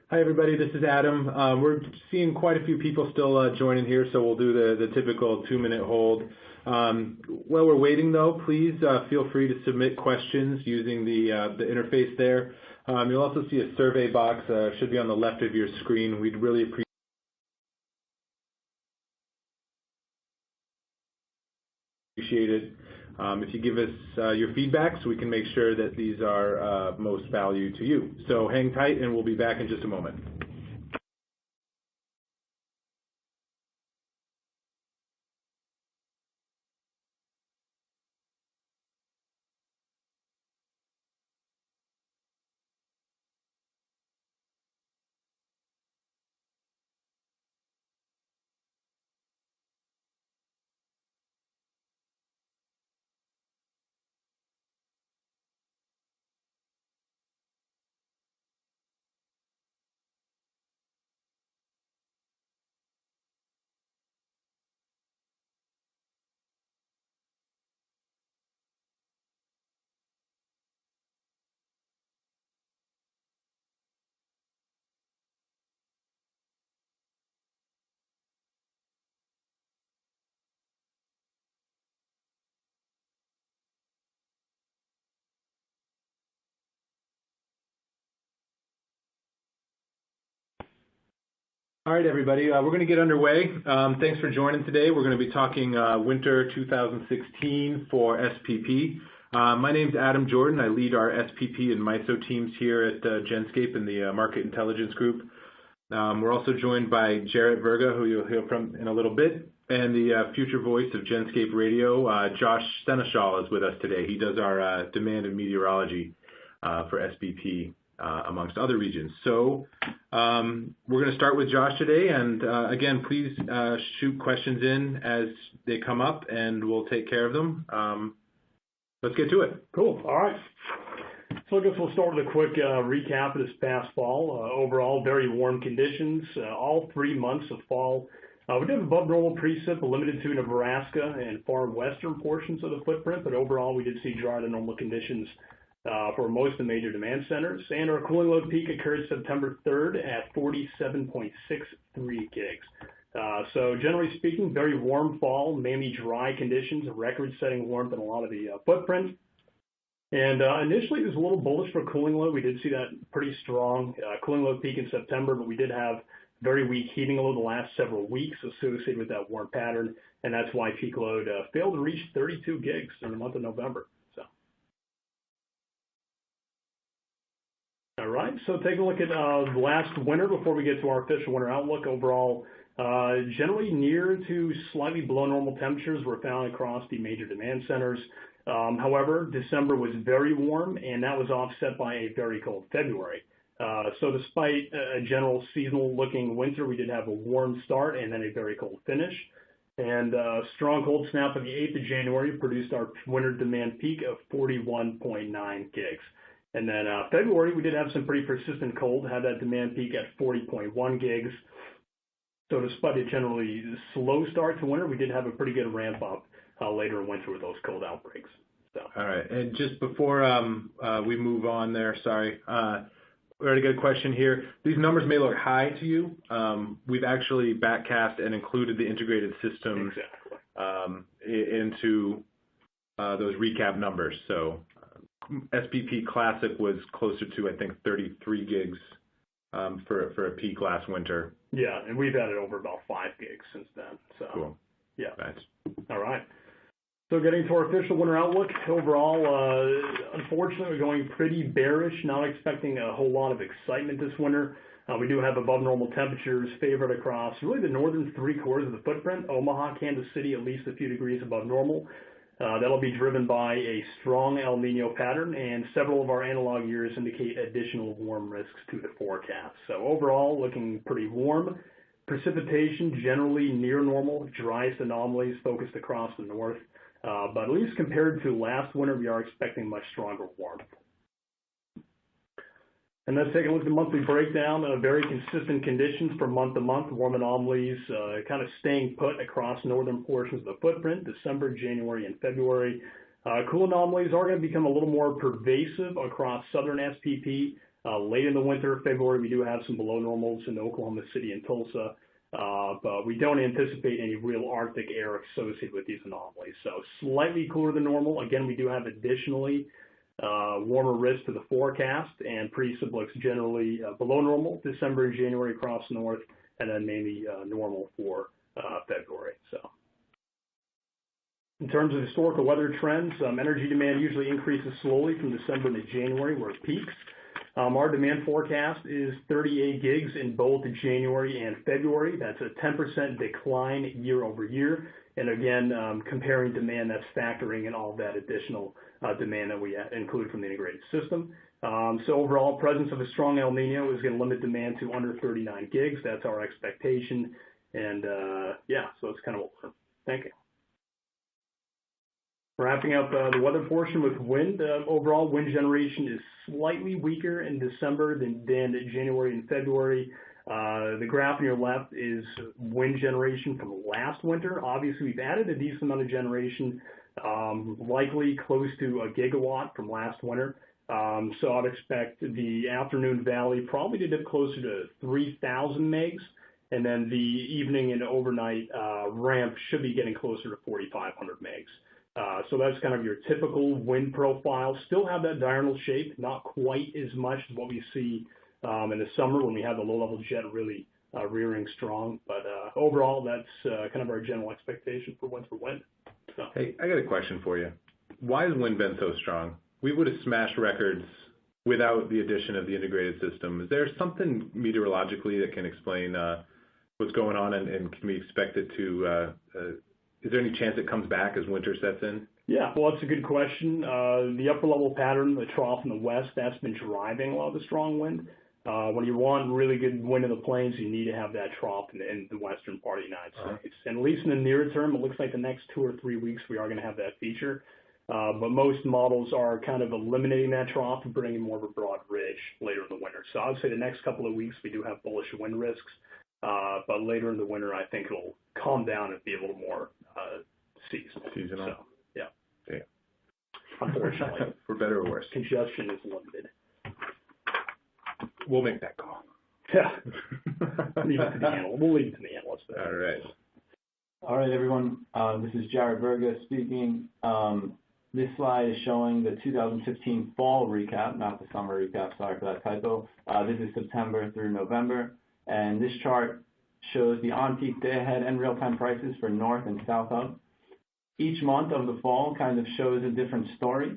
Hi, everybody. This is Adam. We're seeing quite a few people still joining here, so we'll do the typical 2-minute hold. While we're waiting, though, please feel free to submit questions using the interface there. You'll also see a survey box. Should be on the left of your screen. We'd really appreciate it if you give us your feedback so we can make sure that these are most value to you. So hang tight, and we'll be back in just a moment. All right, everybody, we're going to get underway. Thanks for joining today. We're going to be talking winter 2016 for SPP. My name's Adam Jordan. I lead our SPP and MISO teams here at Genscape in the Market Intelligence Group. We're also joined by Jarrett Verga, who you'll hear from in a little bit, and the future voice of Genscape Radio, Josh Seneschal, is with us today. He does our demand and meteorology for SPP. Amongst other regions. So we're going to start with Josh today, and again, please shoot questions in as they come up, and we'll take care of them. Let's get to it. Cool. All right. So I guess we'll start with a quick recap of this past fall. Overall, very warm conditions. All 3 months of fall. We did have above normal precip limited to Nebraska and far western portions of the footprint, but overall we did see drier than normal conditions for most of the major demand centers, and our cooling load peak occurred September 3rd at 47.63 gigs. So generally speaking, very warm fall, mainly dry conditions, record-setting warmth in a lot of the footprint. And initially it was a little bullish for cooling load. We did see that pretty strong cooling load peak in September, but we did have very weak heating load the last several weeks associated with that warm pattern, and that's why peak load failed to reach 32 gigs in the month of November. All right, so take a look at last winter before we get to our official winter outlook. Overall, generally near to slightly below normal temperatures were found across the major demand centers. However, December was very warm, and that was offset by a very cold February. So despite a general seasonal-looking winter, we did have a warm start and then a very cold finish. And a strong cold snap on the 8th of January produced our winter demand peak of 41.9 gigs. And then February, we did have some pretty persistent cold, had that demand peak at 40.1 gigs. So despite a generally slow start to winter, we did have a pretty good ramp up later in winter with those cold outbreaks. So. All right, and just before we move on there, sorry, we already got a question here. These numbers may look high to you. We've actually backcast and included the integrated systems into those recap numbers. So SPP Classic was closer to, I think, 33 gigs for a peak last winter. Yeah, and we've added over about 5 gigs since then. So, cool. Yeah. Nice. All right. So getting to our official winter outlook, overall, unfortunately, we're going pretty bearish, not expecting a whole lot of excitement this winter. We do have above normal temperatures favored across really the northern 3/4 of the footprint. Omaha, Kansas City, at least a few degrees above normal. That'll be driven by a strong El Nino pattern, and several of our analog years indicate additional warm risks to the forecast. So overall, looking pretty warm. Precipitation generally near normal, driest anomalies focused across the north. But at least compared to last winter, we are expecting much stronger warmth. And let's take a look at the monthly breakdown. Very consistent conditions from month to month. Warm anomalies kind of staying put across northern portions of the footprint, December, January, and February. Cool anomalies are going to become a little more pervasive across southern SPP. Late in the winter, February, we do have some below normals in Oklahoma City and Tulsa, but we don't anticipate any real Arctic air associated with these anomalies. So slightly cooler than normal. Again, we do have additionally warmer risk to the forecast, and precip looks generally below normal December and January across north, and then maybe normal for February. So, in terms of historical weather trends, energy demand usually increases slowly from December to January, where it peaks. Our demand forecast is 38 gigs in both January and February. That's a 10% decline year over year. And again, comparing demand, that's factoring in all that additional demand that we include from the integrated system. So overall, presence of a strong El Nino is going to limit demand to under 39 gigs. That's our expectation. And yeah, so that's kind of what we're thinking. Wrapping up the weather portion with wind, overall wind generation is slightly weaker in December than January and February. The graph on your left is wind generation from last winter. Obviously, we've added a decent amount of generation, likely close to a gigawatt from last winter. So I'd expect the afternoon valley probably to dip closer to 3,000 megs, and then the evening and overnight ramp should be getting closer to 4,500 megs. So that's kind of your typical wind profile. Still have that diurnal shape, not quite as much as what we see in the summer when we have the low-level jet really rearing strong. But overall, that's kind of our general expectation for winter wind. So. Hey, I got a question for you. Why has wind been so strong? We would have smashed records without the addition of the integrated system. Is there something meteorologically that can explain what's going on, and can we expect it to is there any chance it comes back as winter sets in? Yeah, well, that's a good question. The upper level pattern, the trough in the west, that's been driving a lot of the strong wind. When you want really good wind in the plains, you need to have that trough in the western part of the United States. And at least in the near term, it looks like the next 2 or 3 weeks we are going to have that feature. But most models are kind of eliminating that trough and bringing more of a broad ridge later in the winter. So I would say the next couple of weeks we do have bullish wind risks. But later in the winter, I think it'll calm down and be a little more seasonal. So, yeah. Unfortunately. For better or worse. Congestion is limited. We'll make that call. Yeah. Leave it to the analyst. We'll leave it to the analyst. All right. All right, everyone. This is Jared Verga speaking. This slide is showing the 2016 fall recap, not the summer recap. Sorry for that typo. This is September through November. And this chart shows the on-peak day-ahead and real-time prices for North and South Hub. Each month of the fall kind of shows a different story.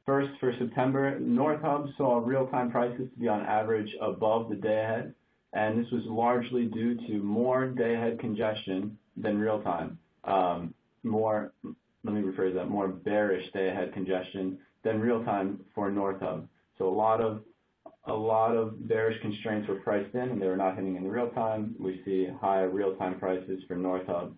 First, for September, North Hub saw real-time prices to be on average above the day-ahead, and this was largely due to more day-ahead congestion than real-time. More bearish day-ahead congestion than real-time for North Hub. So a lot of bearish constraints were priced in, and they were not hitting in real time. We see high real-time prices for North Hub.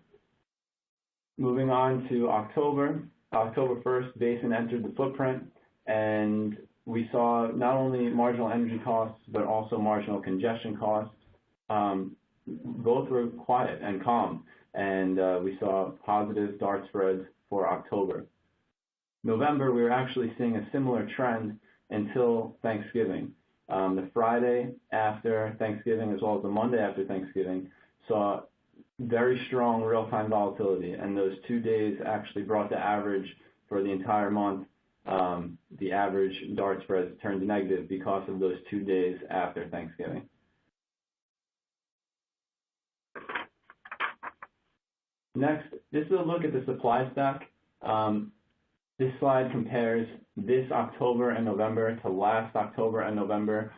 Moving on to October 1st, Basin entered the footprint, and we saw not only marginal energy costs, but also marginal congestion costs. Both were quiet and calm, and we saw positive DART spreads for October. November, we were actually seeing a similar trend until Thanksgiving. The Friday after Thanksgiving, as well as the Monday after Thanksgiving, saw very strong real-time volatility, and those 2 days actually brought the average for the entire month. The average DART spreads turned negative because of those 2 days after Thanksgiving. Next, this is a look at the supply stack. This slide compares this October and November to last October and November,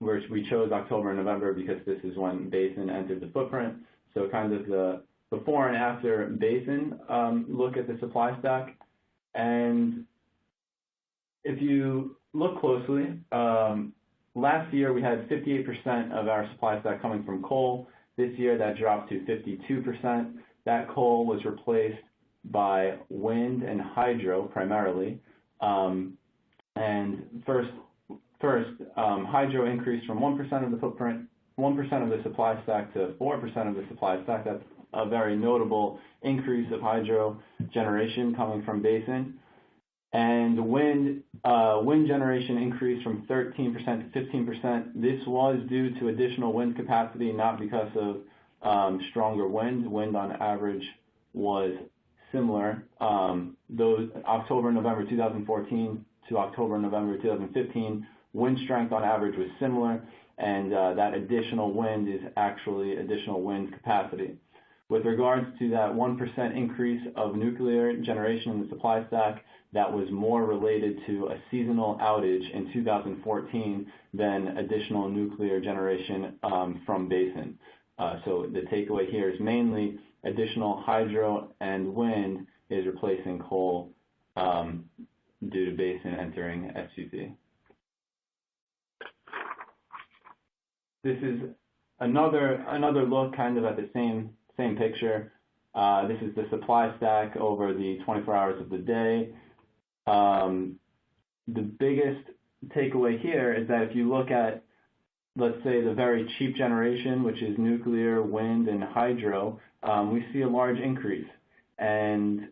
where we chose October and November because this is when Basin entered the footprint. So kind of the before and after Basin look at the supply stack. And if you look closely, last year we had 58% of our supply stack coming from coal. This year that dropped to 52%. That coal was replaced by wind and hydro primarily. And first, hydro increased from 1% of the footprint, 1% of the supply stack to 4% of the supply stack. That's a very notable increase of hydro generation coming from Basin. And wind generation increased from 13% to 15%. This was due to additional wind capacity, not because of stronger wind. Wind on average was similar. Those October, November 2014 to October, November 2015, wind strength on average was similar, and that additional wind is actually additional wind capacity. With regards to that 1% increase of nuclear generation in the supply stack, that was more related to a seasonal outage in 2014 than additional nuclear generation from basin. So the takeaway here is mainly additional hydro and wind is replacing coal due to basin entering SPP. This is another look kind of at the same picture. This is the supply stack over the 24 hours of the day. The biggest takeaway here is that if you look at, let's say, the very cheap generation, which is nuclear, wind, and hydro, we see a large increase. And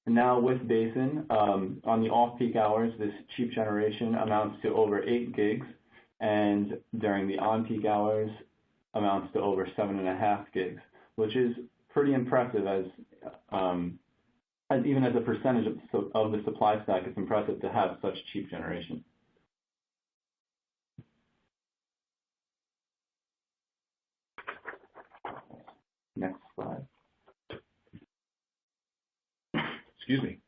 now with basin, on the off-peak hours, this cheap generation amounts to over 8 gigs, and during the on-peak hours amounts to over 7.5 gigs, which is pretty impressive as even as a percentage of the supply stack, it's impressive to have such cheap generation. Next slide. Excuse me.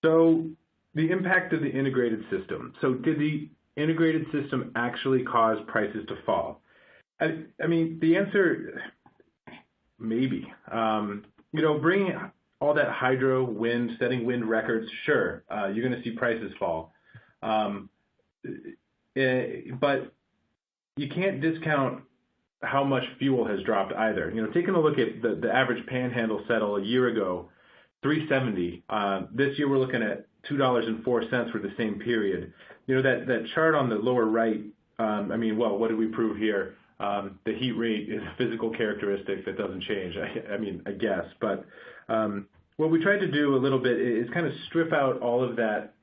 So the impact of the integrated system. So did the integrated system actually cause prices to fall? I mean, the answer, maybe. Bringing all that hydro, wind, setting wind records, sure, you're going to see prices fall. But you can't discount how much fuel has dropped either. Taking a look at the average panhandle settle a year ago, $3.70. This year we're looking at $2.04 for the same period. That chart on the lower right, what did we prove here? The heat rate is a physical characteristic that doesn't change, I guess. But what we tried to do a little bit is kind of strip out all of that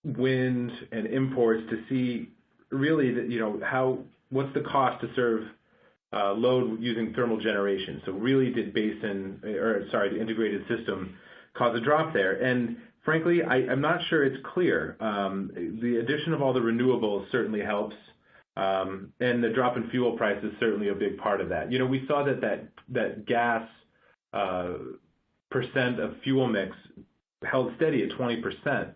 wind and imports to see really that, what's the cost to serve load using thermal generation. So really did the integrated system cause a drop there? And frankly, I'm not sure it's clear. The addition of all the renewables certainly helps, and the drop in fuel price is certainly a big part of that. We saw that gas percent of fuel mix held steady at 20%.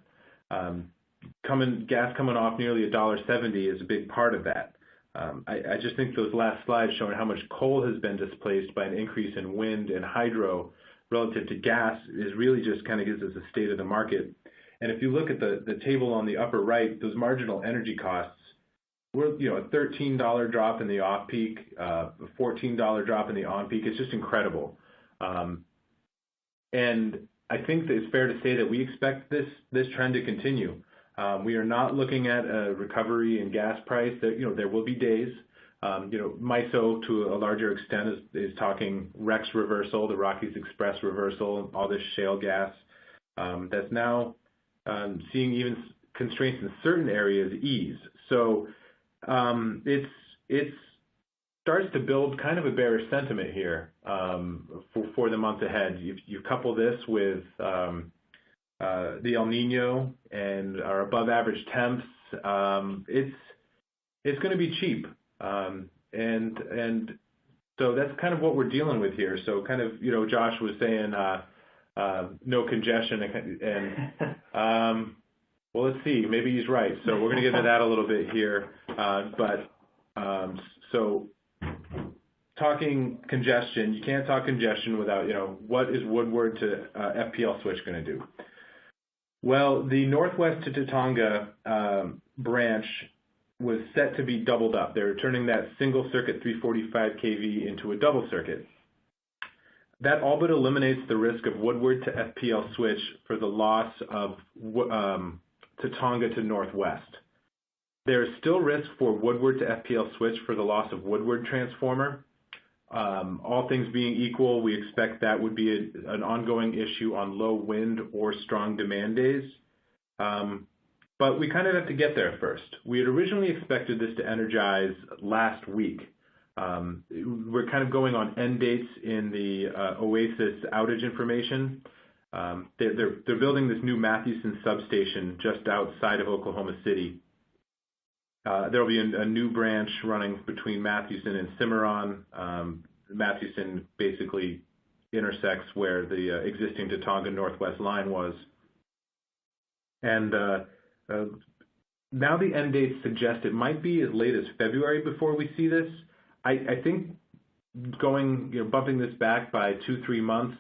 Gas coming off nearly $1.70 is a big part of that. I just think those last slides showing how much coal has been displaced by an increase in wind and hydro relative to gas is really just kind of gives us a state of the market. And if you look at the table on the upper right, those marginal energy costs, we're a $13 drop in the off-peak, a $14 drop in the on-peak. It's just incredible. And I think that it's fair to say that we expect this trend to continue. We are not looking at a recovery in gas price. There will be days. MISO, to a larger extent, is talking REX reversal, the Rockies Express reversal, all this shale gas. That's now seeing even constraints in certain areas ease. So it starts to build kind of a bearish sentiment here for the month ahead. You couple this with the El Nino and our above average temps, it's going to be cheap. And so that's kind of what we're dealing with here. So kind of, Josh was saying no congestion and well, let's see, maybe he's right. So we're going to get into that a little bit here. So talking congestion, you can't talk congestion without, what is Woodward to FPL switch going to do? Well, the Northwest to Tatanga branch was set to be doubled up. They're turning that single circuit 345 kV into a double circuit. That all but eliminates the risk of Woodward to FPL switch for the loss of Tatanga to Northwest. There is still risk for Woodward to FPL switch for the loss of Woodward transformer. All things being equal, we expect that would be an ongoing issue on low wind or strong demand days. But we kind of have to get there first. We had originally expected this to energize last week. We're kind of going on end dates in the Oasis outage information. They're building this new Mathewson substation just outside of Oklahoma City. There will be a new branch running between Mathewson and Cimarron. Mathewson basically intersects where the existing Tatonga Northwest line was. And now the end dates suggest it might be as late as February before we see this. I think bumping this back by 2-3 months,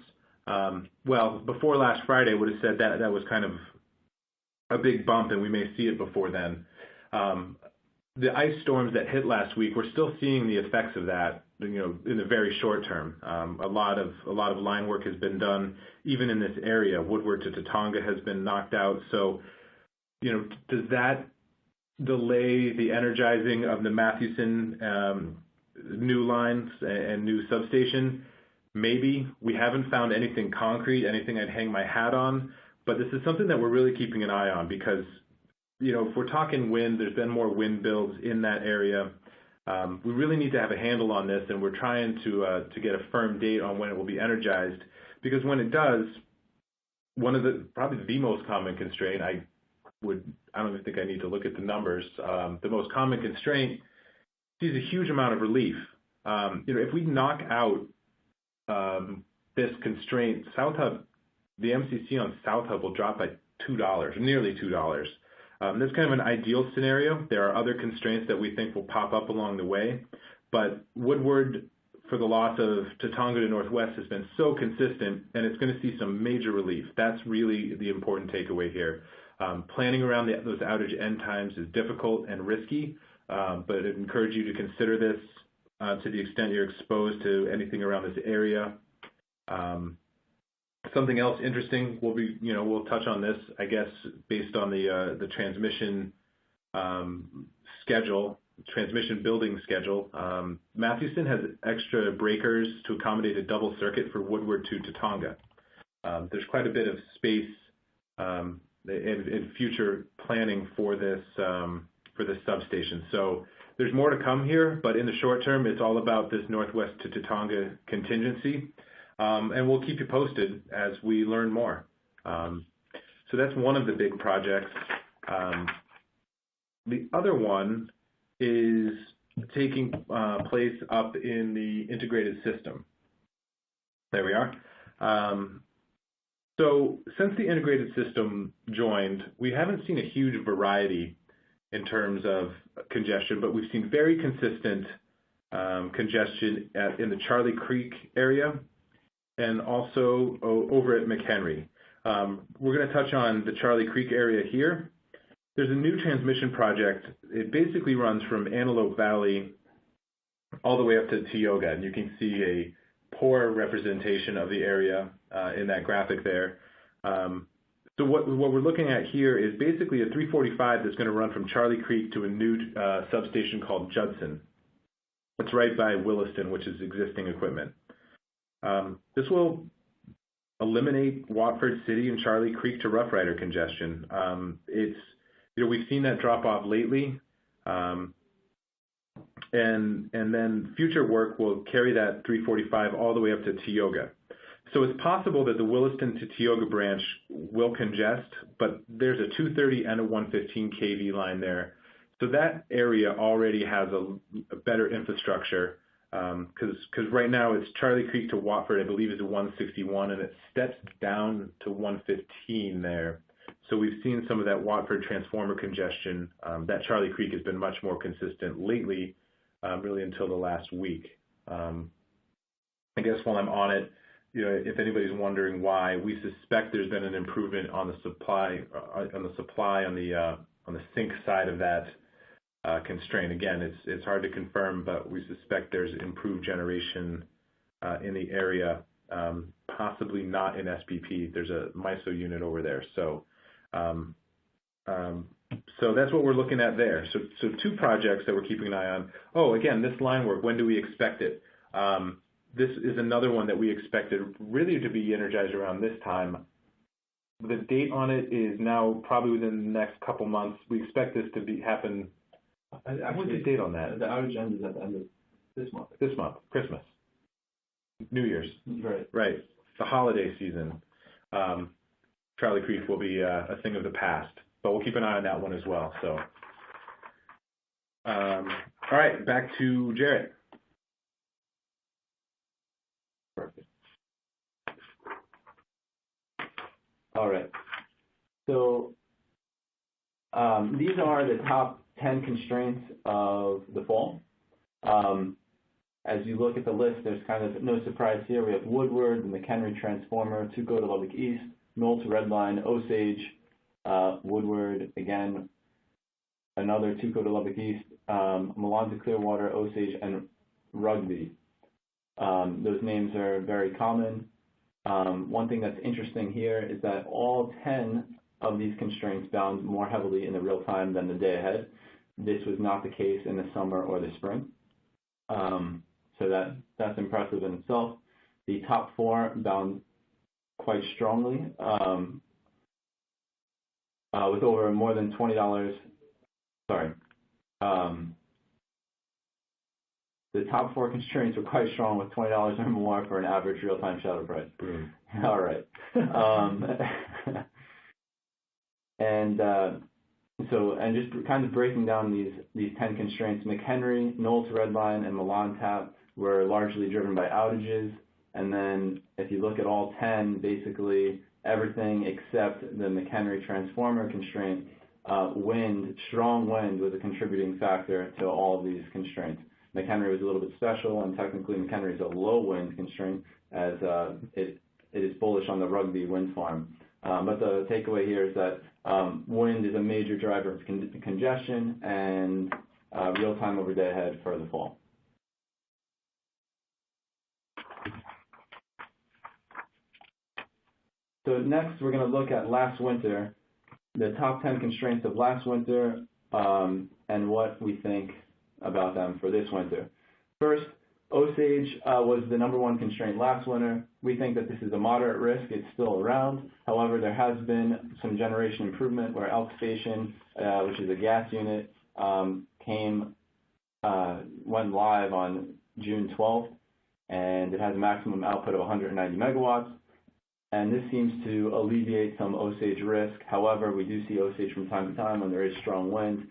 before last Friday would have said that was kind of a big bump and we may see it before then. The ice storms that hit last week, we're still seeing the effects of that, in the very short term. A lot of line work has been done, even in this area. Woodward to Tatonga has been knocked out. So, does that delay the energizing of the Mathewson new lines and new substation? Maybe. We haven't found anything concrete, anything I'd hang my hat on, but this is something that we're really keeping an eye on because if we're talking wind, there's been more wind builds in that area. We really need to have a handle on this, and we're trying to get a firm date on when it will be energized, because when it does, probably the most common constraint, I don't even think I need to look at the numbers. The most common constraint sees a huge amount of relief. If we knock out this constraint, South Hub, the MCC on South Hub will drop by $2, nearly $2. That's kind of an ideal scenario. There are other constraints that we think will pop up along the way, but Woodward, for the loss of Tatonga to Northwest, has been so consistent, and it's going to see some major relief. That's really the important takeaway here. Planning around those outage end times is difficult and risky, but I'd encourage you to consider this to the extent you're exposed to anything around this area. Something else interesting we'll touch on this, I guess, based on the transmission transmission building schedule. Mathewson has extra breakers to accommodate a double circuit for Woodward to Tatonga. There's quite a bit of space in future planning for this substation. So there's more to come here, but in the short term, it's all about this Northwest to Tatonga contingency. And we'll keep you posted as we learn more. So that's one of the big projects. The other one is taking place up in the integrated system. There we are. So since the integrated system joined, we haven't seen a huge variety in terms of congestion, but we've seen very consistent congestion in the Charlie Creek area and also over at McHenry. We're going to touch on the Charlie Creek area here. There's a new transmission project. It basically runs from Antelope Valley all the way up to Tioga, and you can see a poor representation of the area in that graphic there. So what we're looking at here is basically a 345 that's going to run from Charlie Creek to a new substation called Judson. It's right by Williston, which is existing equipment. This will eliminate Watford City and Charlie Creek to Rough Rider congestion. We've seen that drop off lately, and then future work will carry that 345 all the way up to Tioga. So it's possible that the Williston to Tioga branch will congest, but there's a 230 and a 115 kV line there. So that area already has a better infrastructure, because right now it's Charlie Creek to Watford, I believe, is a 161, and it steps down to 115 there. So we've seen some of that Watford transformer congestion. That Charlie Creek has been much more consistent lately, really until the last week. I guess while I'm on it, if anybody's wondering why, we suspect there's been an improvement on the supply on the sink side of that constraint. Again, it's hard to confirm, but we suspect there's improved generation in the area, possibly not in SPP. There's a MISO unit over there. So that's what we're looking at there. So two projects that we're keeping an eye on. Oh, again, this line work, when do we expect it? this is another one that we expected really to be energized around this time. The date on it is now probably within the next couple months. We expect this to happen. What's the date on that? The outage ends at the end of this month. This month, Christmas, New Year's. Right. Right. The holiday season. Charlie Creek will be a thing of the past, but we'll keep an eye on that one as well. So, all right, back to Jarrett. Perfect. All right. So these are the top 10 constraints of the fall. As you look at the list, there's kind of no surprise here. We have Woodward, the McHenry Transformer, Tuco to Lubbock East, Knoll to Redline, Osage, Woodward, again, another Tuco to Lubbock East, Milan to Clearwater, Osage, and Rugby. Those names are very common. One thing that's interesting here is that all 10 of these constraints bound more heavily in the real time than the day ahead. This was not the case in the summer or the spring. So that's impressive in itself. The top 4 bound quite strongly with over more than $20. Sorry. The top 4 constraints were quite strong with $20 or more for an average real-time shadow price. Boom. All right. And just kind of breaking down these 10 constraints, McHenry, Knoll to Redline, and Milan Tap were largely driven by outages. And then if you look at all 10, basically everything except the McHenry Transformer constraint, strong wind was a contributing factor to all of these constraints. McHenry was a little bit special, and technically McHenry is a low wind constraint as it is bullish on the Rugby wind farm. But the takeaway here is that wind is a major driver of congestion and real-time over day ahead for the fall. So next we're going to look at last winter, the top 10 constraints of last winter and what we think about them for this winter. First, Osage was the #1 constraint last winter. We think that this is a moderate risk. It's still around. However, there has been some generation improvement where Elk Station, which is a gas unit, went live on June 12th, and it has a maximum output of 190 megawatts. And this seems to alleviate some Osage risk. However, we do see Osage from time to time when there is strong wind.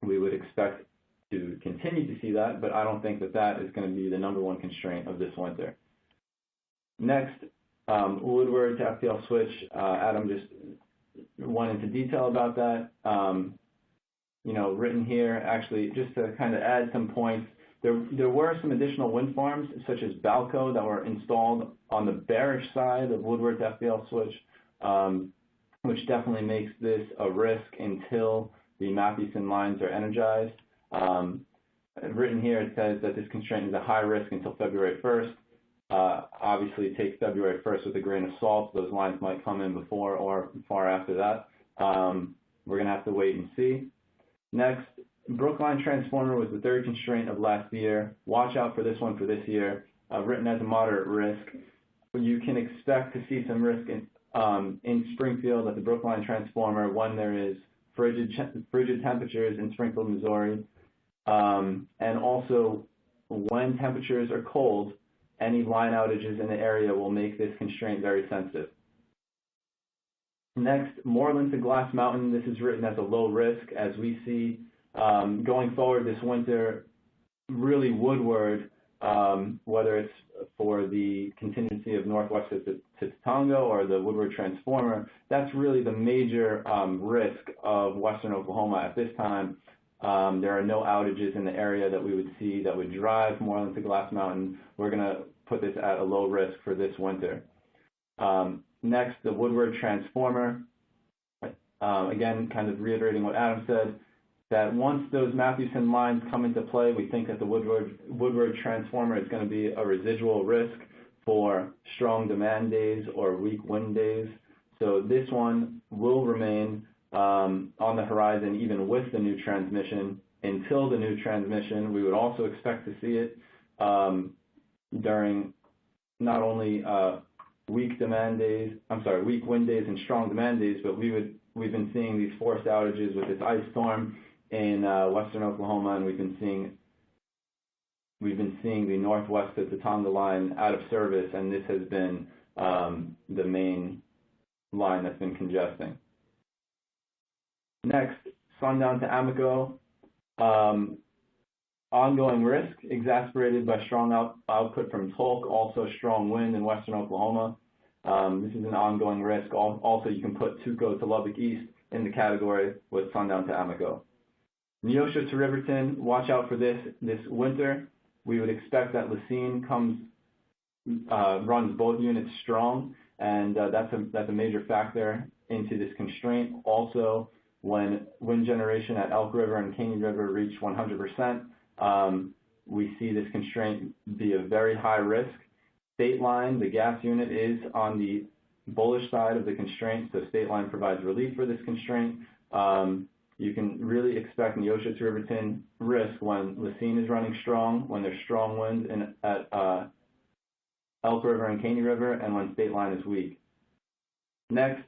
We would expect to continue to see that, but I don't think that is going to be the #1 constraint of this winter. Next, Woodward to FPL switch. Adam just went into detail about that. Written here, actually, just to kind of add some points, there were some additional wind farms, such as Balco, that were installed on the bearish side of Woodward to FPL switch, which definitely makes this a risk until the Mathewson lines are energized. Written here, it says that this constraint is a high risk until February 1st. Obviously, take February 1st with a grain of salt. Those lines might come in before or far after that. We're going to have to wait and see. Next, Brookline Transformer was the 3rd constraint of last year. Watch out for this one for this year. Written as a moderate risk. You can expect to see some risk in Springfield at the Brookline Transformer when there is frigid temperatures in Springfield, Missouri. And also, when temperatures are cold, any line outages in the area will make this constraint very sensitive. Next, Moreland to Glass Mountain. This is written as a low risk. As we see going forward this winter, really Woodward, whether it's for the contingency of northwest to Tonga or the Woodward Transformer, that's really the major risk of western Oklahoma at this time. There are no outages in the area that we would see that would drive Moreland to Glass Mountain. We're going to put this at a low risk for this winter. Next, the Woodward Transformer. Again, kind of reiterating what Adam said, that once those Mathewson lines come into play, we think that the Woodward Transformer is going to be a residual risk for strong demand days or weak wind days. So this one will remain on the horizon even with the new transmission. Until the new transmission, we would also expect to see it. during not only weak wind days and strong demand days, but we've been seeing these forced outages with this ice storm in western Oklahoma, and we've been seeing the northwest of the Tonga line out of service, and this has been the main line that's been congesting. Next, sundown to Amoco. Ongoing risk exacerbated by strong output from Tolk, also strong wind in western Oklahoma. This is an ongoing risk. Also, you can put Tuco to Lubbock East in the category with sundown to Amoco. Neosho to Riverton, watch out for this winter. We would expect that Lacine runs both units strong, and that's a major factor into this constraint. Also, when wind generation at Elk River and Caney River reach 100%, we see this constraint be a very high risk. State Line, the gas unit, is on the bullish side of the constraint, so State Line provides relief for this constraint. You can really expect Neosho to Riverton risk when Lacine is running strong, when there's strong winds at Elk River and Caney River, and when State Line is weak. Next,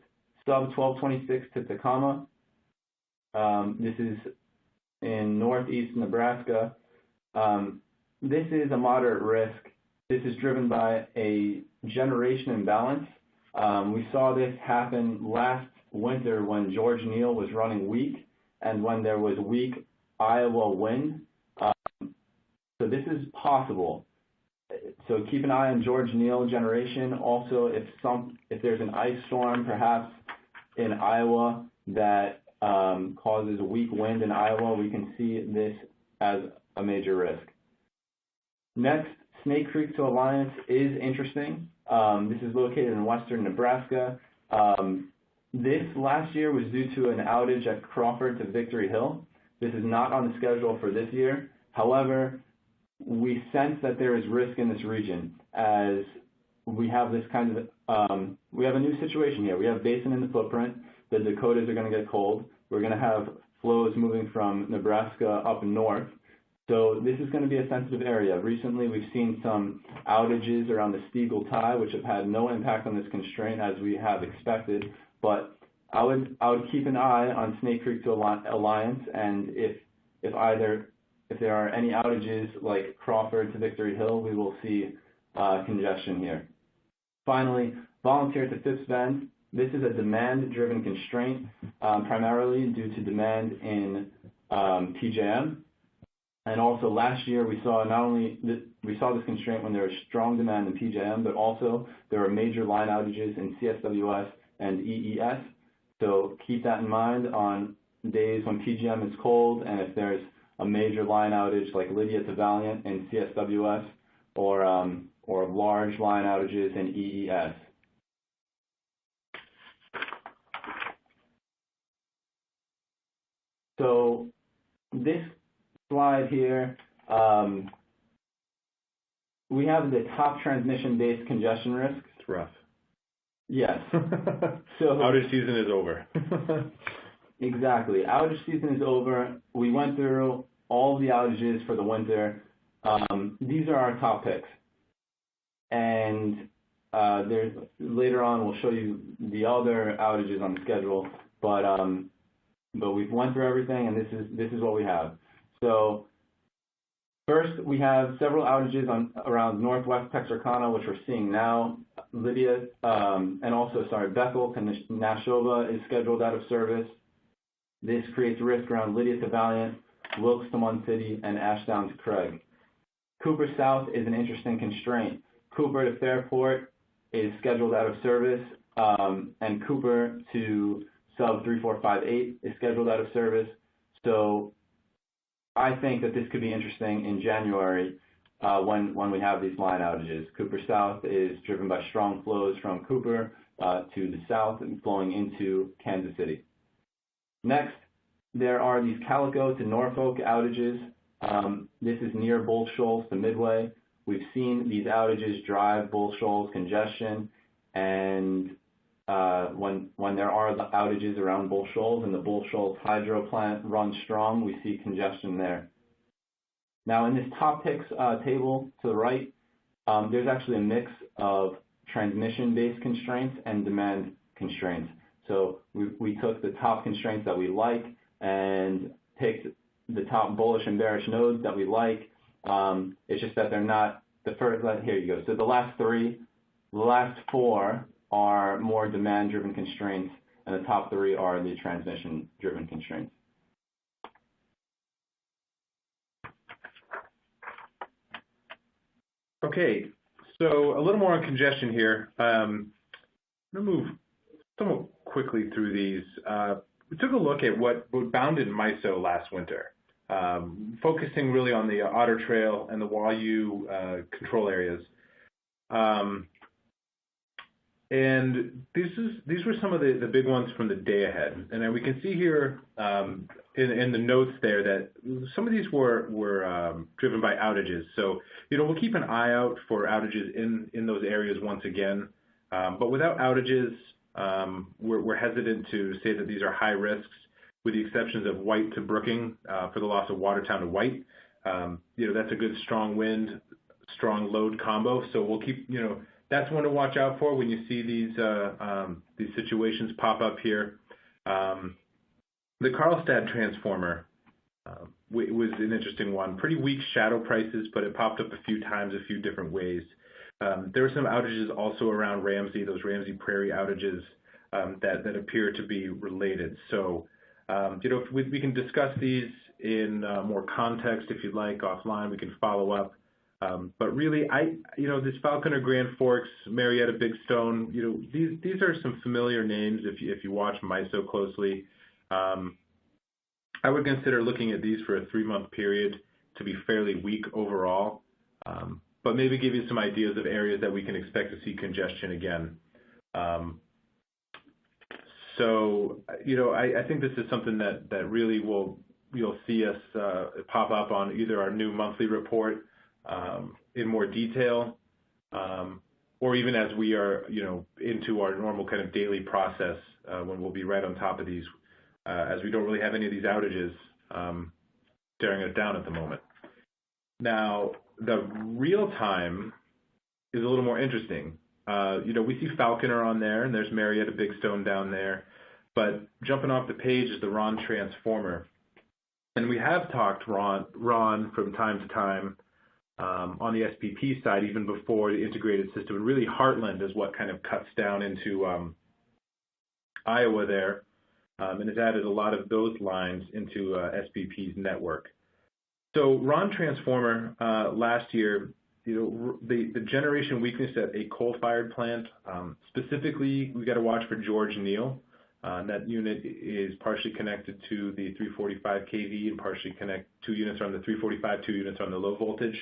sub 1226 to Tacoma. This is in northeast Nebraska. This is a moderate risk. This is driven by a generation imbalance. We saw this happen last winter when George Neal was running weak and when there was weak Iowa wind. So this is possible. So keep an eye on George Neal generation. Also, if there's an ice storm perhaps in Iowa that causes weak wind in Iowa, we can see this as a major risk. Next, Snake Creek to Alliance is interesting. This is located in western Nebraska. This last year was due to an outage at Crawford to Victory Hill. This is not on the schedule for this year. However, we sense that there is risk in this region as we have this kind of, we have a new situation here. We have basin in the footprint. The Dakotas are going to get cold. We're going to have flows moving from Nebraska up north. So this is going to be a sensitive area. Recently, we've seen some outages around the Stiegel tie, which have had no impact on this constraint as we have expected. But I would keep an eye on Snake Creek to Alliance, and if there are any outages like Crawford to Victory Hill, we will see congestion here. Finally, Volunteer to Phipps Bend. This is a demand-driven constraint, primarily due to demand in PJM. And also last year we saw this constraint when there was strong demand in PJM, but also there were major line outages in CSWS and EES. So keep that in mind on days when PJM is cold, and if there's a major line outage like Lydia to Valiant in CSWS, or large line outages in EES. So this slide here, we have the top transmission-based congestion risks. It's rough. Yes. So outage season is over. Exactly. Outage season is over. We went through all the outages for the winter. These are our top picks. And later on we'll show you the other outages on the schedule. But we've went through everything, and this is what we have. So first, we have several outages around northwest Texarkana, which we're seeing now. Lydia, Bethel to Nashova is scheduled out of service. This creates risk around Lydia to Valiant, Wilkes to Munn City, and Ashdown to Craig. Cooper South is an interesting constraint. Cooper to Fairport is scheduled out of service, and Cooper to sub 3458 is scheduled out of service. So I think that this could be interesting in January when we have these line outages. Cooper South is driven by strong flows from Cooper to the south and flowing into Kansas City. Next, there are these Calico to Norfolk outages. This is near Bull Shoals to Midway. We've seen these outages drive Bull Shoals congestion, and when there are the outages around Bull Shoals and the Bull Shoals hydro plant runs strong, we see congestion there. Now in this top picks table to the right, There's actually a mix of transmission-based constraints and demand constraints. So we took the top constraints that we like and picked the top bullish and bearish nodes that we like. It's just that they're not the first. Here you go. So the last four are more demand-driven constraints, and the top three are the transmission-driven constraints. Okay, so a little more on congestion here. I'm going to move somewhat quickly through these. We took a look at what bounded MISO last winter, focusing really on the Otter Trail and the WAYU control areas. And these were some of the big ones from the day ahead. And then we can see here in the notes there that some of these were driven by outages. So, we'll keep an eye out for outages in those areas once again. But without outages, we're hesitant to say that these are high risks, with the exceptions of White to Brookings for the loss of Watertown to White. That's a good strong wind, strong load combo. So we'll keep, that's one to watch out for when you see these situations pop up here. The Karlstad transformer was an interesting one. Pretty weak shadow prices, but it popped up a few times, a few different ways. There were some outages also around Ramsey, those Ramsey Prairie outages that appear to be related. So, we can discuss these in more context if you'd like offline. We can follow up. But really, this Falconer, Grand Forks, Marietta, Big Stone, these are some familiar names if you watch MISO closely. I would consider looking at these for a 3-month period to be fairly weak overall, but maybe give you some ideas of areas that we can expect to see congestion again. So, I think this is something that really you'll see us pop up on either our new monthly report in more detail, or even as we are, into our normal kind of daily process when we'll be right on top of these, as we don't really have any of these outages staring us down at the moment. Now, the real time is a little more interesting. We see Falconer on there, and there's Marietta, Big Stone down there, but jumping off the page is the RON transformer. And we have talked RON from time to time on the SPP side, even before the integrated system. And really, Heartland is what kind of cuts down into Iowa there, and has added a lot of those lines into SPP's network. So RON transformer last year, the generation weakness at a coal-fired plant, specifically, we got to watch for George Neal. That unit is partially connected to the 345 kV and partially 2 units are on the 345, 2 units on the low voltage.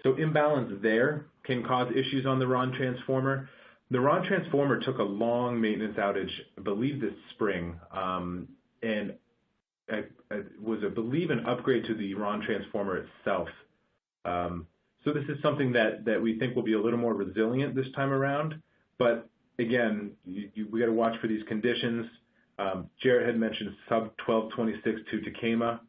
So imbalance there can cause issues on the RON transformer. The RON transformer took a long maintenance outage, I believe this spring, and it was, I believe, an upgrade to the RON transformer itself. So this is something that we think will be a little more resilient this time around. But again, we got to watch for these conditions. Jarrett had mentioned sub 1226 to Takema.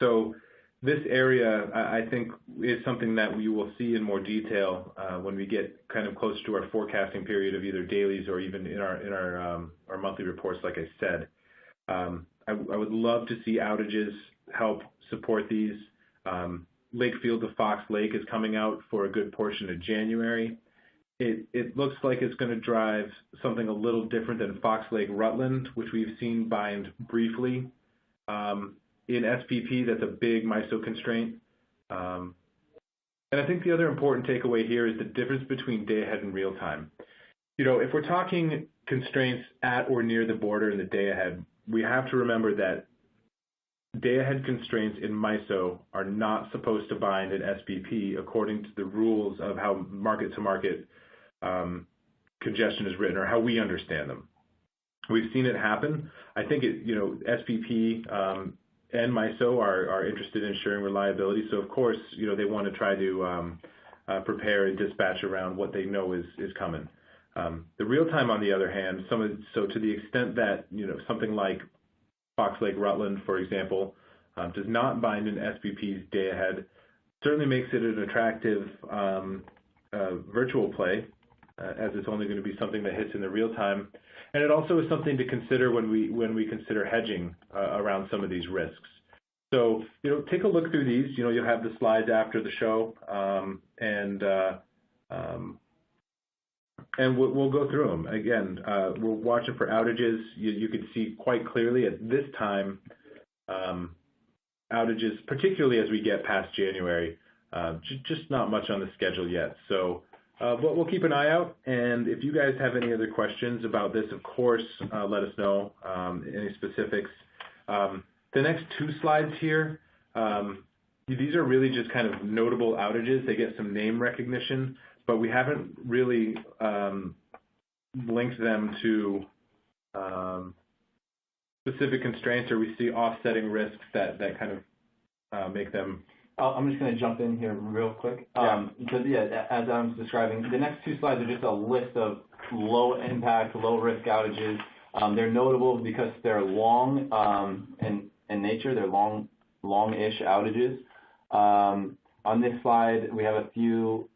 So this area, I think, is something that we will see in more detail when we get kind of close to our forecasting period of either dailies or even in our monthly reports, like I said. I would love to see outages help support these. Lakefield to Fox Lake is coming out for a good portion of January. It looks like it's going to drive something a little different than Fox Lake Rutland, which we've seen bind briefly. In SPP, that's a big MISO constraint. And I think the other important takeaway here is the difference between day-ahead and real-time. If we're talking constraints at or near the border in the day-ahead, we have to remember that day-ahead constraints in MISO are not supposed to bind in SPP according to the rules of how market-to-market congestion is written, or how we understand them. We've seen it happen. I think SPP and MISO are interested in ensuring reliability. So of course, they want to try to prepare and dispatch around what they know is coming. The real time, on the other hand, so to the extent that something like Fox Lake Rutland, for example, does not bind in SPP's day ahead, certainly makes it an attractive virtual play, as it's only going to be something that hits in the real time. And it also is something to consider when we consider hedging around some of these risks. So, take a look through these. You'll have the slides after the show, and we'll go through them. Again, we're watching for outages. You can see quite clearly at this time outages, particularly as we get past January, just not much on the schedule yet. So, but we'll keep an eye out. And if you guys have any other questions about this, of course, let us know, any specifics. The next two slides here, these are really just kind of notable outages. They get some name recognition, but we haven't really linked them to specific constraints, or we see offsetting risks that kind of make them. I'm just going to jump in here real quick. Because, as I was describing, the next two slides are just a list of low impact, low risk outages. They're notable because they're long in nature. They're long-ish outages. On this slide, we have a few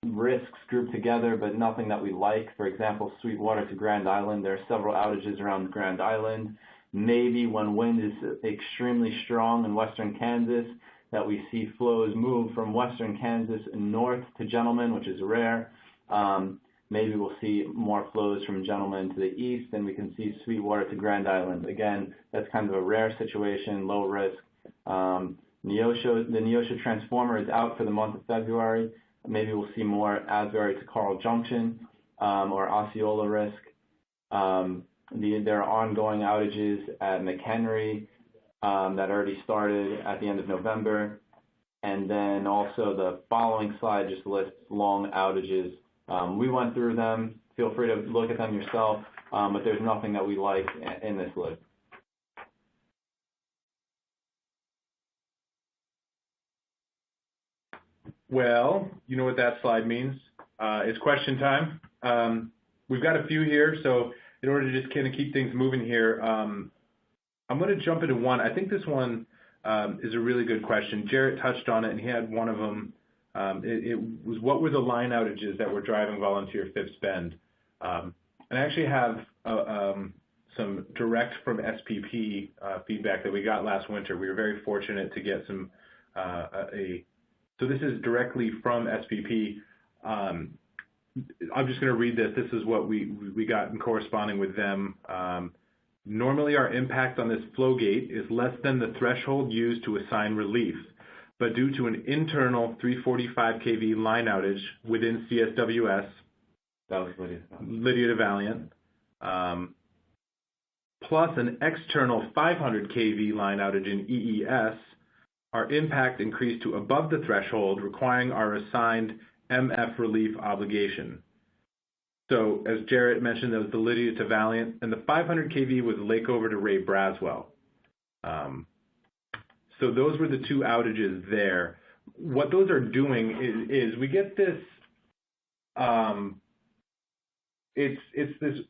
risks grouped together, but nothing that we like. For example, Sweetwater to Grand Island. There are several outages around Grand Island. Maybe when wind is extremely strong in western Kansas, that we see flows move from western Kansas north to Gentleman, which is rare. Maybe we'll see more flows from Gentleman to the east, and we can see Sweetwater to Grand Island. Again, that's kind of a rare situation, low risk. The Neosho transformer is out for the month of February. Maybe we'll see more Asbury to Carl Junction or Osceola risk. There are ongoing outages at McHenry that already started at the end of November. And then also the following slide just lists long outages. We went through them. Feel free to look at them yourself, but there's nothing that we like in this list. Well, you know what that slide means. It's question time. We've got a few here, so in order to just kind of keep things moving here, I'm going to jump into one. I think this one is a really good question. Jarrett touched on it, and he had one of them. It was, what were the line outages that were driving volunteer fifth spend? And I actually have some direct from SPP feedback that we got last winter. We were very fortunate to get some so this is directly from SPP. I'm just going to read this. This is what we got in corresponding with them. Normally, our impact on this flow gate is less than the threshold used to assign relief, but due to an internal 345 kV line outage within CSWS, that was Lydia to Valiant, plus an external 500 kV line outage in EES, our impact increased to above the threshold, requiring our assigned MF relief obligation. So, as Jarrett mentioned, that was the Lydia to Valiant, and the 500 kV was Lakeover to Ray Braswell. So those were the two outages there. What those are doing is we get this. It's this.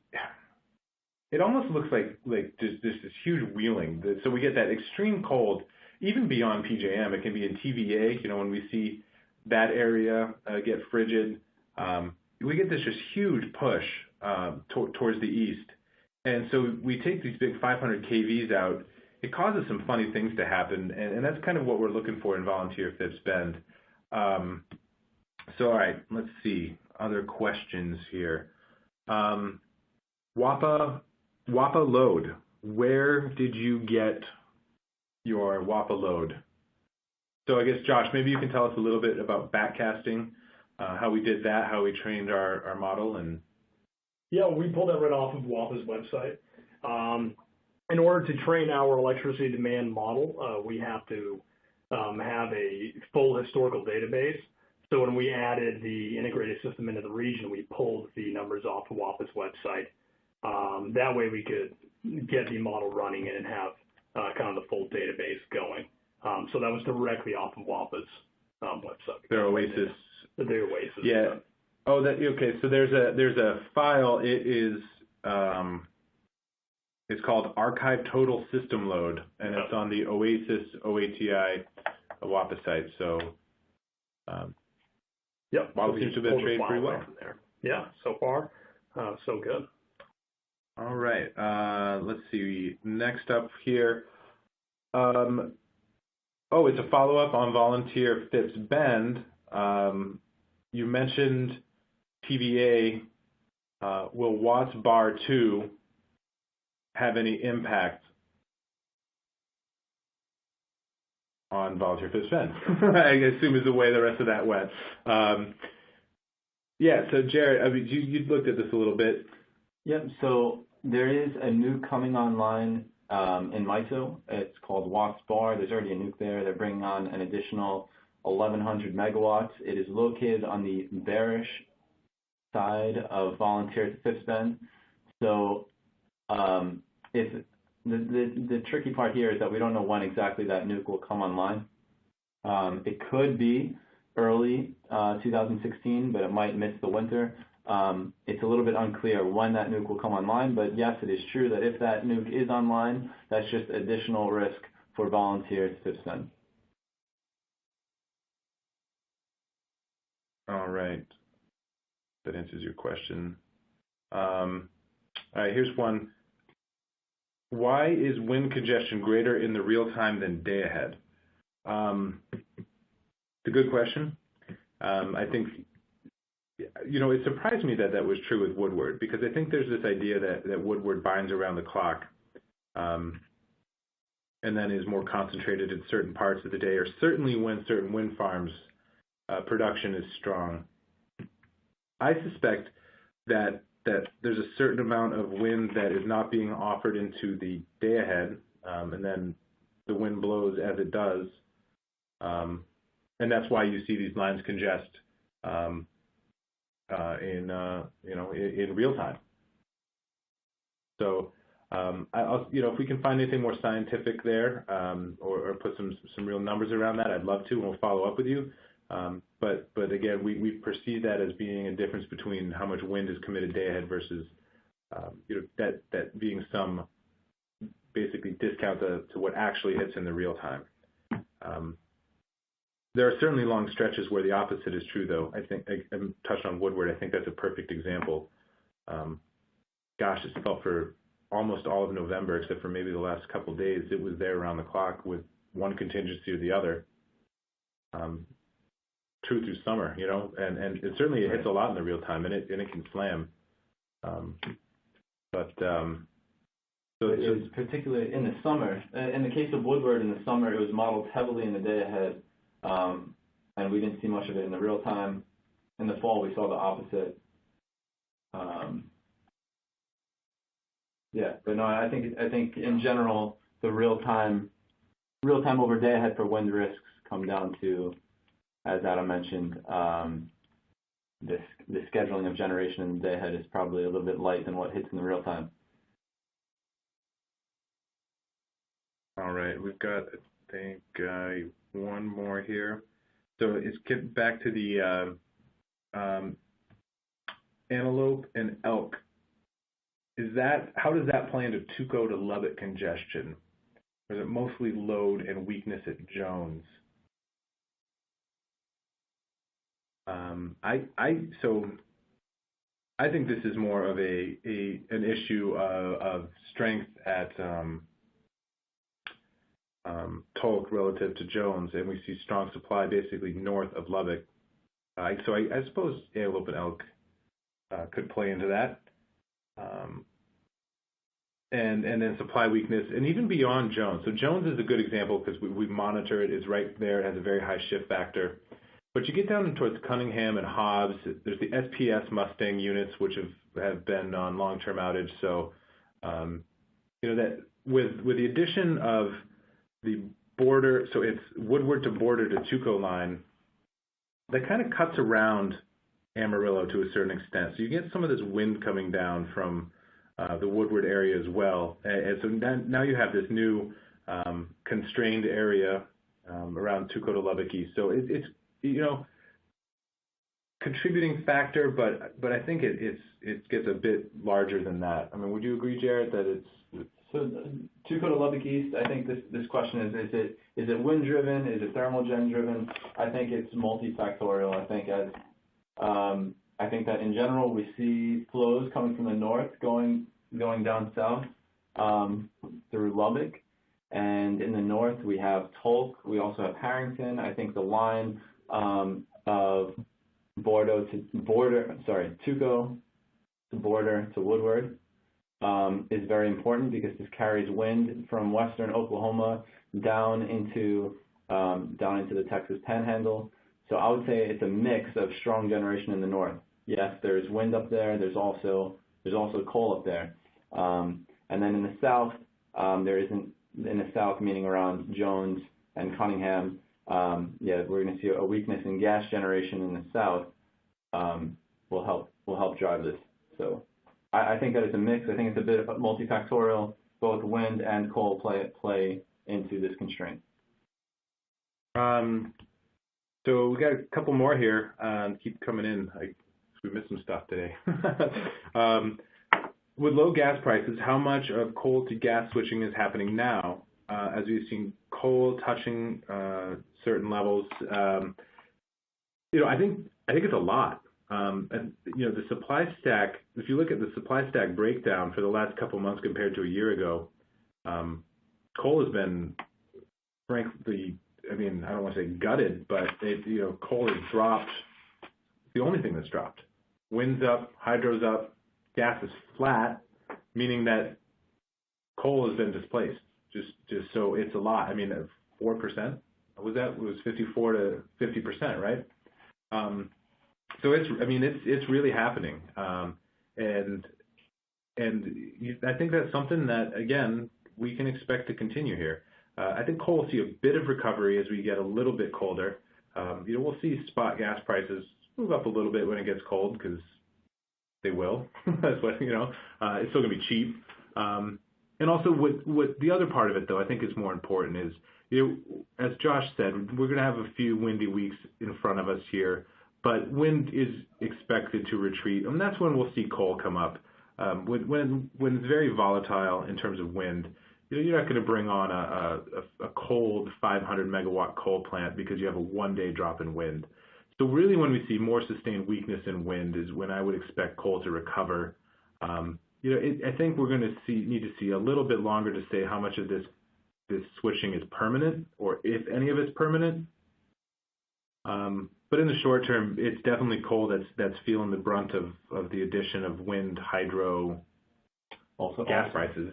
It almost looks like just this huge wheeling. So we get that extreme cold, even beyond PJM. It can be in TVA. When we see that area get frigid. We get this just huge push towards the east. And so we take these big 500 kVs out. It causes some funny things to happen, and that's kind of what we're looking for in volunteer fifth spend. So, all right, let's see. Other questions here. WAPA load. Where did you get your WAPA load? So I guess, Josh, maybe you can tell us a little bit about backcasting. How we did that, how we trained our model, and yeah, we pulled that right off of WAPA's website. In order to train our electricity demand model, we have to have a full historical database. So when we added the integrated system into the region, we pulled the numbers off of WAPA's website. That way we could get the model running and have kind of the full database going. So that was directly off of WAPA's website. Their Oasis. Their Oasis. Yeah. Oh, okay. So there's a file. It is it's called Archive Total System Load, and it's on the Oasis OATI WAPA site. So Yep. Model seems to have been traded pretty well. From there. Yeah, so far, so good. All right. Let's see. Next up here. It's a follow-up on Volunteer Phipps Bend. You mentioned TVA. Will Watts Bar 2 have any impact on Volunteer Phipps Bend? I assume is the way the rest of that went. So Jared, I mean, you looked at this a little bit. Yep, so there is a nuke coming online in MISO. It's called Watts Bar. There's already a nuke there. They're bringing on an additional 1,100 megawatts. It is located on the bearish side of Volunteer to Phipps Bend. So if the tricky part here is that we don't know when exactly that nuke will come online. It could be early 2016, but it might miss the winter. It's a little bit unclear when that nuke will come online, but yes, it is true that if that nuke is online, that's just additional risk for Volunteer to Phipps Bend. All right. That answers your question. All right, here's one. Why is wind congestion greater in the real time than day ahead? It's a good question. I think, it surprised me that that was true with Woodward, because I think there's this idea that Woodward binds around the clock and then is more concentrated in certain parts of the day, or certainly when certain wind farms production is strong. I suspect that there's a certain amount of wind that is not being offered into the day ahead, and then the wind blows as it does, and that's why you see these lines congest in real time. So, if we can find anything more scientific there, or put some real numbers around that, I'd love to, and we'll follow up with you. But again, we perceive that as being a difference between how much wind is committed day ahead versus that being some basically discount to what actually hits in the real time. There are certainly long stretches where the opposite is true, though. I think I touched on Woodward. I think that's a perfect example. It's felt for almost all of November, except for maybe the last couple of days, it was there around the clock with one contingency or the other. True through summer, and it certainly hits a lot in the real time, and it can slam. So it was particularly in the summer. In the case of Woodward, in the summer, it was modeled heavily in the day ahead, and we didn't see much of it in the real time. In the fall, we saw the opposite. But no, I think in general, the real time over day ahead for wind risks come down to, as Adam mentioned, the scheduling of generation in the day ahead is probably a little bit light than what hits in the real time. All right, we've got, I think, one more here. So let's get back to the antelope and elk. How does that play into Tuco to Lubbock congestion? Or is it mostly load and weakness at Jones? I think this is more of an issue of strength at Tulk relative to Jones, and we see strong supply basically north of Lubbock. So I suppose antelope and elk could play into that. And then supply weakness, and even beyond Jones. So Jones is a good example because we monitor it. It's right there. It has a very high shift factor. But you get down towards Cunningham and Hobbs. There's the SPS Mustang units, which have been on long-term outage. So, that with the addition of the border, so it's Woodward to border to Tuco line, that kind of cuts around Amarillo to a certain extent. So you get some of this wind coming down from the Woodward area as well. And so now you have this new constrained area around Tuco to Lubbock East. So it's contributing factor, but I think it gets a bit larger than that. I mean, would you agree, Jared, that it's so Tuco to Lubbock East? I think this question is it wind driven? Is it thermal gen driven? I think it's multifactorial. I think as I think that in general we see flows coming from the north going down south through Lubbock. And in the north we have Tulk. We also have Harrington. I think the line of Tuco to border to Woodward is very important because this carries wind from western Oklahoma down into the Texas Panhandle. So I would say it's a mix of strong generation in the north. Yes, there's wind up there. There's also coal up there. And then in the south, there isn't in the south, meaning around Jones and Cunningham. We're going to see a weakness in gas generation in the south. Will help drive this. So I think that it's a mix. I think it's a bit multifactorial. Both wind and coal play into this constraint. So we got a couple more here. Keep coming in. We missed some stuff today. With low gas prices, how much of coal to gas switching is happening now? As we've seen coal touching certain levels, I think it's a lot. And the supply stack. If you look at the supply stack breakdown for the last couple months compared to a year ago, coal has been, frankly, I don't want to say gutted, but coal has dropped. The only thing that's dropped. Wind's up, hydro's up, gas is flat, meaning that coal has been displaced. Just so it's a lot. 4%. Was that? It was 54 to 50%, right? So it's really happening, and I think that's something that again we can expect to continue here. I think coal will see a bit of recovery as we get a little bit colder. We'll see spot gas prices move up a little bit when it gets cold because they will. That's what it's still gonna be cheap. And also, with the other part of it, though, I think is more important is, as Josh said, we're gonna have a few windy weeks in front of us here. But wind is expected to retreat, and that's when we'll see coal come up. When it's very volatile in terms of wind, you're not going to bring on a cold 500 megawatt coal plant because you have a one-day drop in wind. So really, when we see more sustained weakness in wind, is when I would expect coal to recover. I think we're going to need to see a little bit longer to say how much of this switching is permanent, or if any of it's permanent. But in the short term, it's definitely coal that's feeling the brunt of the addition of wind, hydro, also gas prices.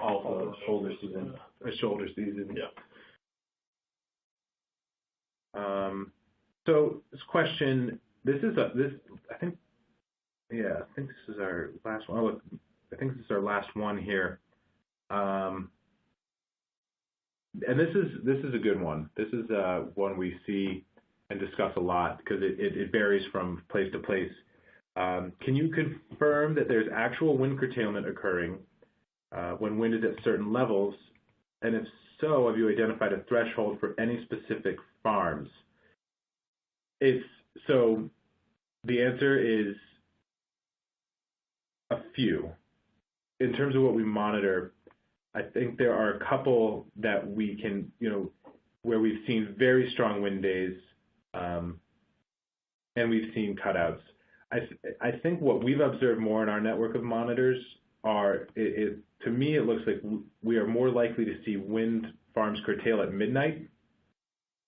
Also shoulder season. A shoulder season. Yeah. So this question, I think this is our last one. Oh, I think this is our last one here. And this is a good one. This is one we see and discuss a lot because it varies from place to place. Can you confirm that there's actual wind curtailment occurring when wind is at certain levels? And if so, have you identified a threshold for any specific farms? So the answer is a few. In terms of what we monitor, I think there are a couple that we can, where we've seen very strong wind days, and we've seen cutouts. I think what we've observed more in our network of monitors are, to me, it looks like we are more likely to see wind farms curtail at midnight,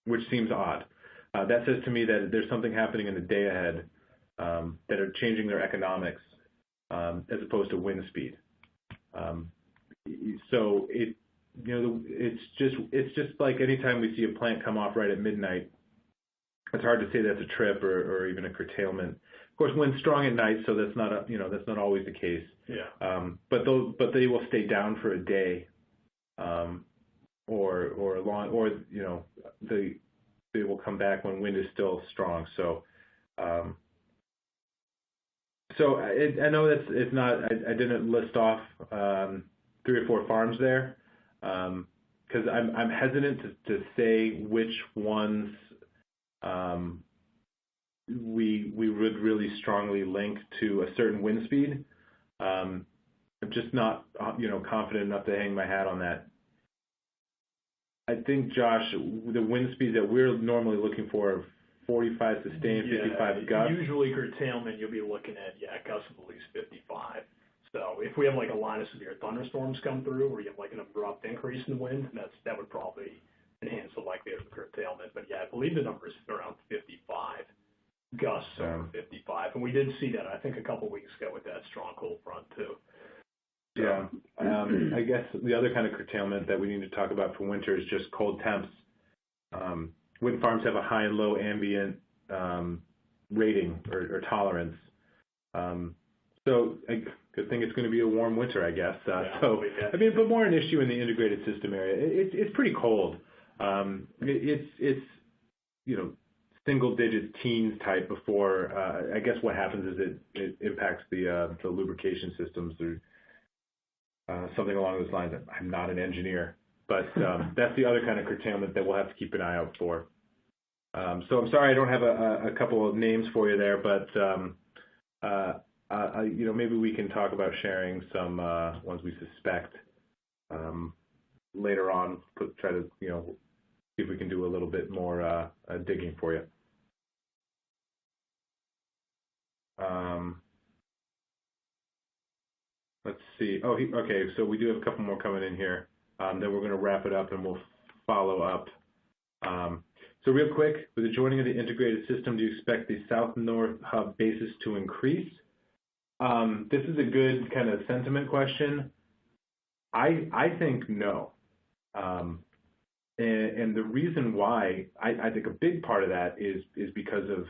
which seems odd. That says to me that there's something happening in the day ahead that are changing their economics as opposed to wind speed. So it's just like anytime we see a plant come off right at midnight, it's hard to say that's a trip or even a curtailment. Of course, wind's strong at night, so that's not always the case. Yeah. But they will stay down for a day, or long, or they will come back when wind is still strong. So I know it's not. I didn't list off 3 or 4 farms there because I'm hesitant to say which ones we would really strongly link to a certain wind speed. I'm just not confident enough to hang my hat on that. I think, Josh, the wind speed that we're normally looking for 45 sustained, 55 gust. Usually curtailment, you'll be looking at, gusts of at least 55. So if we have like a line of severe thunderstorms come through, or you have like an abrupt increase in the wind, that would probably enhance the likelihood of curtailment. But yeah, I believe the number is around 55 gusts over 55, and we did see that I think a couple weeks ago with that strong cold front too. Yeah, I guess the other kind of curtailment that we need to talk about for winter is just cold temps. Wind farms have a high and low ambient rating or tolerance. So a good thing it's going to be a warm winter, I guess. I mean, but more an issue in the integrated system area. It's pretty cold. It's single digit teens type before. I guess what happens is it impacts the lubrication systems or something along those lines. I'm not an engineer, but that's the other kind of curtailment that we'll have to keep an eye out for. So I'm sorry I don't have a couple of names for you there, but maybe we can talk about sharing some ones we suspect later on. Try to see if we can do a little bit more digging for you. Let's see. Okay. So we do have a couple more coming in here. Then we're going to wrap it up and we'll follow up. So real quick, with the joining of the integrated system, do you expect the south-north hub basis to increase? This is a good kind of sentiment question. I think no. And the reason why, I think a big part of that is because of,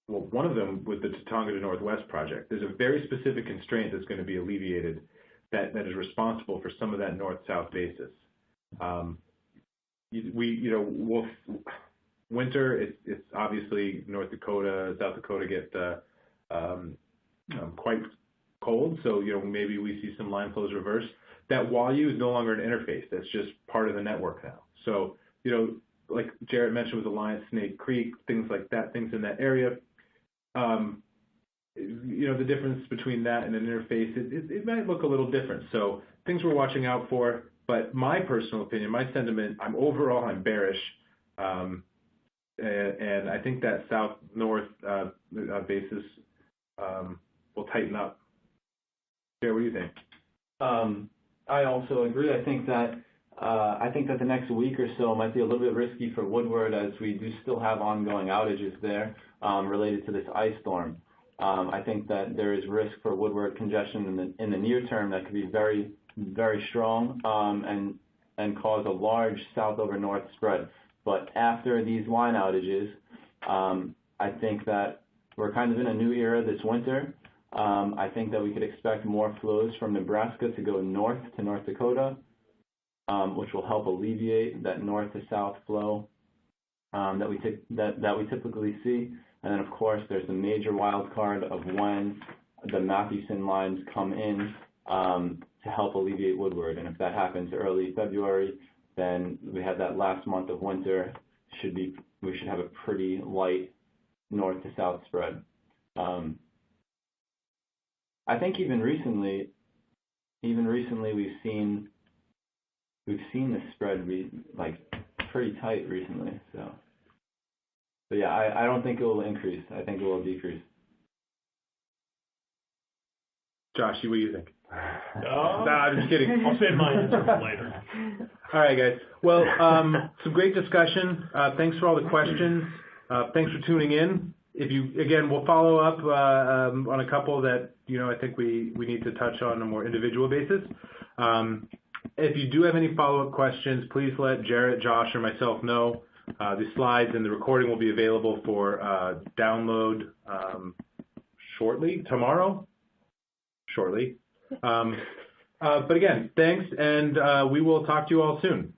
one of them was the Tatonga to Northwest project. There's a very specific constraint that's going to be alleviated that is responsible for some of that north-south basis. Winter, it's obviously North Dakota, South Dakota get quite cold, so maybe we see some line flows reverse. That WAYU is no longer an interface. That's just part of the network now. So like Jarrett mentioned with Alliance, Snake Creek, things like that, things in that area. The difference between that and an interface, it might look a little different. So things we're watching out for. But my personal opinion, my sentiment, I'm bearish, and I think that south-north basis will tighten up. Jared, what do you think? I also agree. I think that the next week or so might be a little bit risky for Woodward, as we do still have ongoing outages there related to this ice storm. I think that there is risk for Woodward congestion in the near term that could be very, very strong and cause a large south over north spread. But after these line outages, I think that we're kind of in a new era this winter. I think that we could expect more flows from Nebraska to go north to North Dakota, which will help alleviate that north to south flow that we typically see. And then, of course, there's the major wild card of when the Mathewson lines come in to help alleviate Woodward. And if that happens early February, then we have that last month of winter. We should have a pretty light north to south spread. I think even recently we've seen the spread be like pretty tight recently. So yeah, I don't think it will increase. I think it will decrease. Josh, what do you think? I'm just kidding. I'll save my answer for later. All right, guys. Well, some great discussion. Thanks for all the questions. Thanks for tuning in. We'll follow up on a couple that I think we need to touch on a more individual basis. If you do have any follow-up questions, please let Jarrett, Josh, or myself know. The slides and the recording will be available for download shortly. But again, thanks, and we will talk to you all soon.